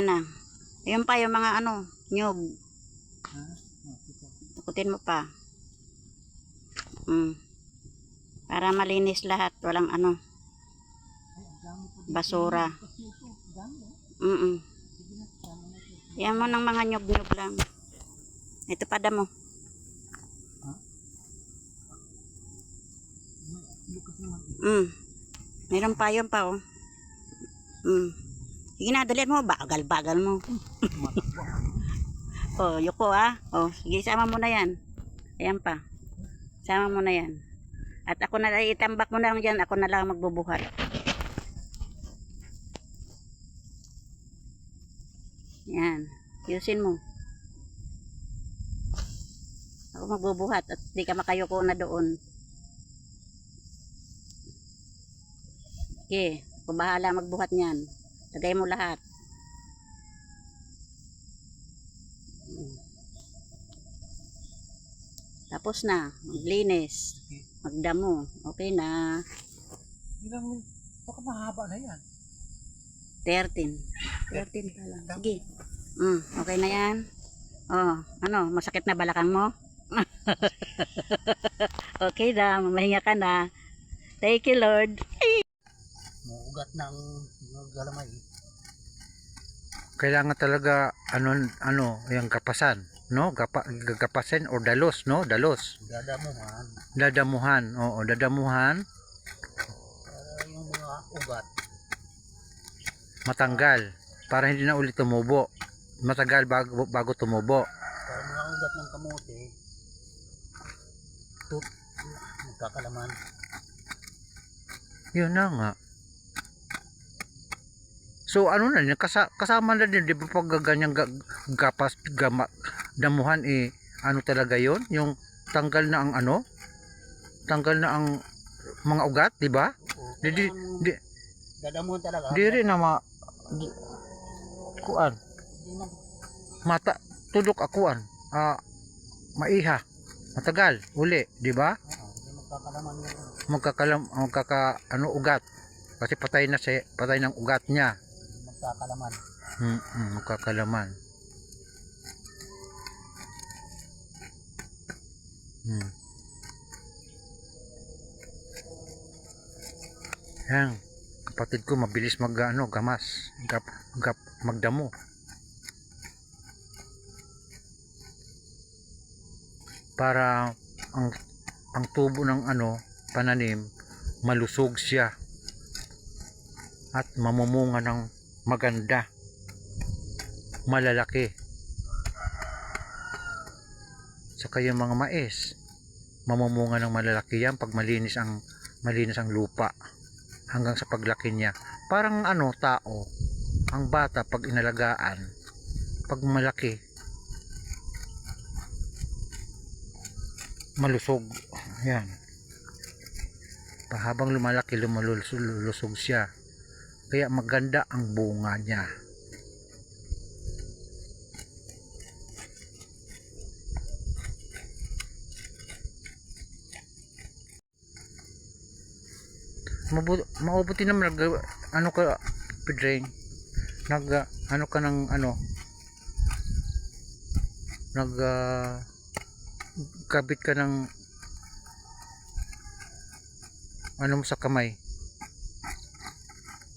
Ayan na. Ayun pa yung mga ano, nyug. Tukutin mo pa. Para malinis lahat. Walang ano, basura. Yan mo ng mga nyug-nyug lang. Ito pa damo. Meron pa yun pa oh. Sige na, dalian mo. Bagal-bagal mo. Oh, yuko ah. Oh, sige, sama mo na yan. Ayan pa. Sama mo na yan. At ako na itambak mo na lang dyan. Ako na lang magbubuhat. Yan. Yusin mo. Ako magbubuhat at di ka makayuko na doon. Okay. Ako bahala magbuhat niyan. Lagay mo lahat. Tapos na. Maglinis. Magdamo. Okay na. Ilang, baka mahaba na yan. 13 pa lang. Sige. Okay na yan. Oh, ano, masakit na balakang mo? Okay na, mamahinga ka na. Thank you, Lord. Muugat ng galamay. Kailangan talaga ano yung kapasan, no? Gagapasin o dalos, no? Dalos. Dadamuhan. Oo, dadamuhan. Para yung mga ugat Matanggal para hindi na ulit tumubo. Matagal bago tumubo. para mga ugat ng kamote magkakalaman. Yun na nga. So ano na, kasama na din, di ba pag ganyang damuhan ano talaga yon, yung tanggal na ang ano, tanggal na ang mga ugat, di ba? Dadamuhan talaga. Di rin na kuan. Mata tudok akuan. Maiha. Matagal uli, di ba? Magkakalaman Ano ugat. Kasi patay ng ugat niya. magkakalaman. Magkakalaman. Yan, kapatid ko mabilis gamas, magdamo. Para ang tubo ng pananim malusog siya at mamumunga ng maganda, malalaki. Saka yung mga mais mamumunga ng malalaki yan pag malinis ang lupa hanggang sa paglaki niya. Parang tao, ang bata pag inalagaan, pag malaki malusog yan. Habang lumalaki lulusog siya, kaya maganda ang bunga niya. Mabuti naman ka Pedring, ka ng kabit ka ng mo sa kamay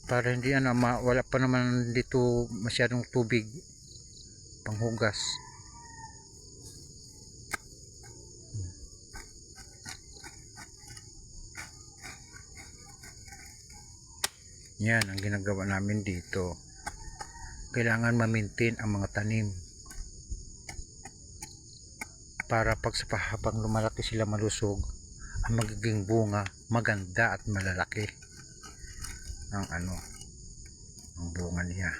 para hindi wala pa naman dito masyadong tubig panghugas. Yan ang ginagawa namin dito. Kailangan ma-maintain ang mga tanim para habang lumalaki sila malusog, ang magiging bunga maganda at malalaki ang bunga niya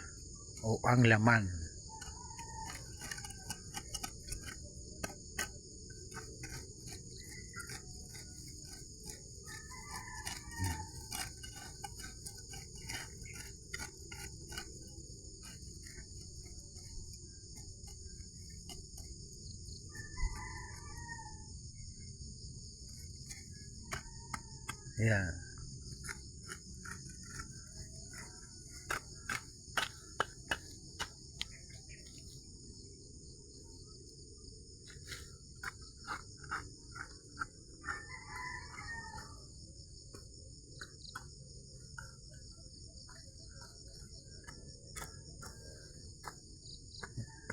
o ang laman. Yan.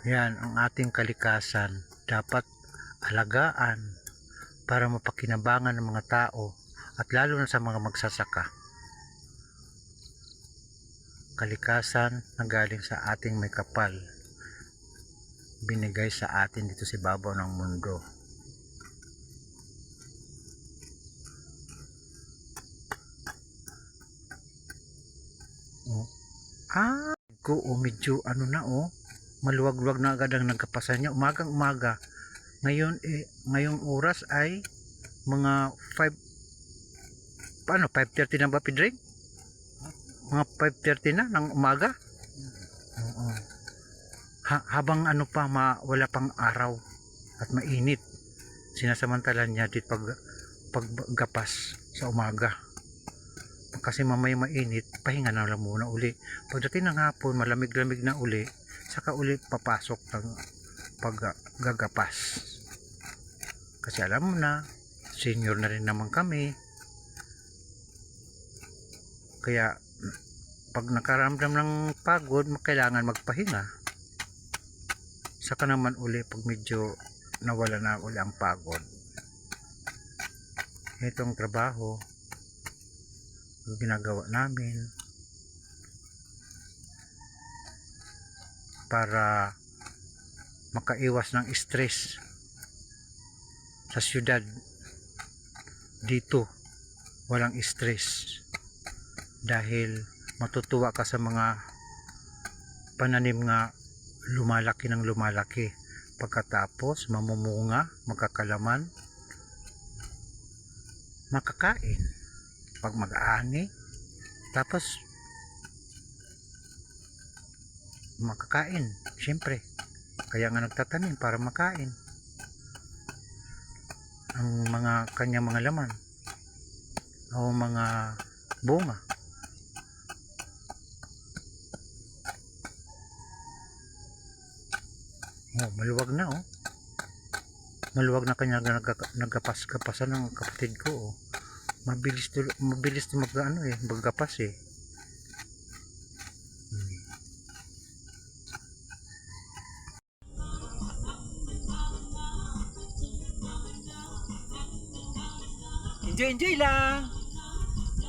Yan ang ating kalikasan. Dapat alagaan para mapakinabangan ng mga tao at lalo na sa mga magsasaka. Kalikasan na galing sa ating may kapal, binigay sa atin dito sa ibabaw ng mundo. Medyo ano na maluwag-luwag na agad ang nagkapasan niya umagang umaga. Ngayong oras ay mga 5:30 na ba, Pedring? Mga 5:30 na ng umaga. Oo. Habang wala pang araw at mainit, sinasamantalan niya dito paggapas sa umaga. Kasi mamaya mainit, pahinga na lang muna uli. Pagdating ng hapon, malamig-lamig na uli, saka uli papasok ng paggagapas. Kasi alam mo na, senior na rin naman kami. Kaya pag nakaramdam ng pagod, kailangan magpahinga. Saka naman uli pag medyo nawala na uli ang pagod. Itong trabaho ginagawa namin para makaiwas ng stress sa syudad. Dito walang stress dahil matutuwa ka sa mga pananim nga lumalaki ng lumalaki, pagkatapos mamumunga, magkakalaman, makakain pag mag-aani, tapos makakain syempre, kaya nga nagtatanim para makain ang mga kanyang mga laman o mga bunga. Maluwag na maluwag na kanya nagkapasan ng kapatid ko. Mabilis to maggapas Enjoy lang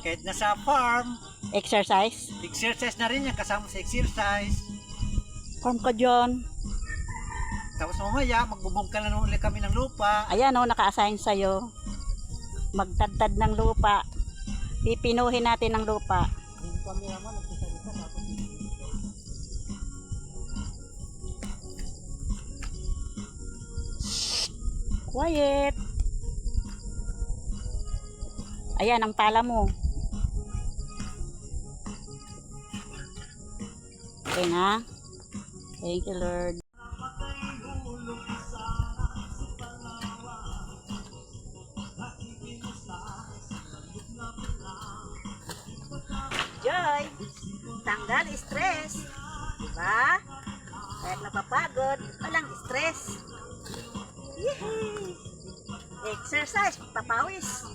kahit nasa farm. Exercise. Exercise na rin yan, kasama sa exercise. Farm ka dyan. Tapos mamaya magbubong ka na ulit kami ng lupa. Ayan naka-assign sa'yo. Magtadtad ng lupa. Pipinuhin natin ng lupa. Yung camera mo nagsasalita tapos Quiet. Ayan ang pala mo. Okay na. Thank you, Lord. Joy, tanggal stress. Diba? Kahit napapagod, walang stress. Yehey! Exercise, papawis.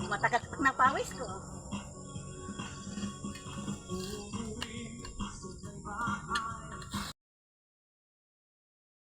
Matagal na pawis ko.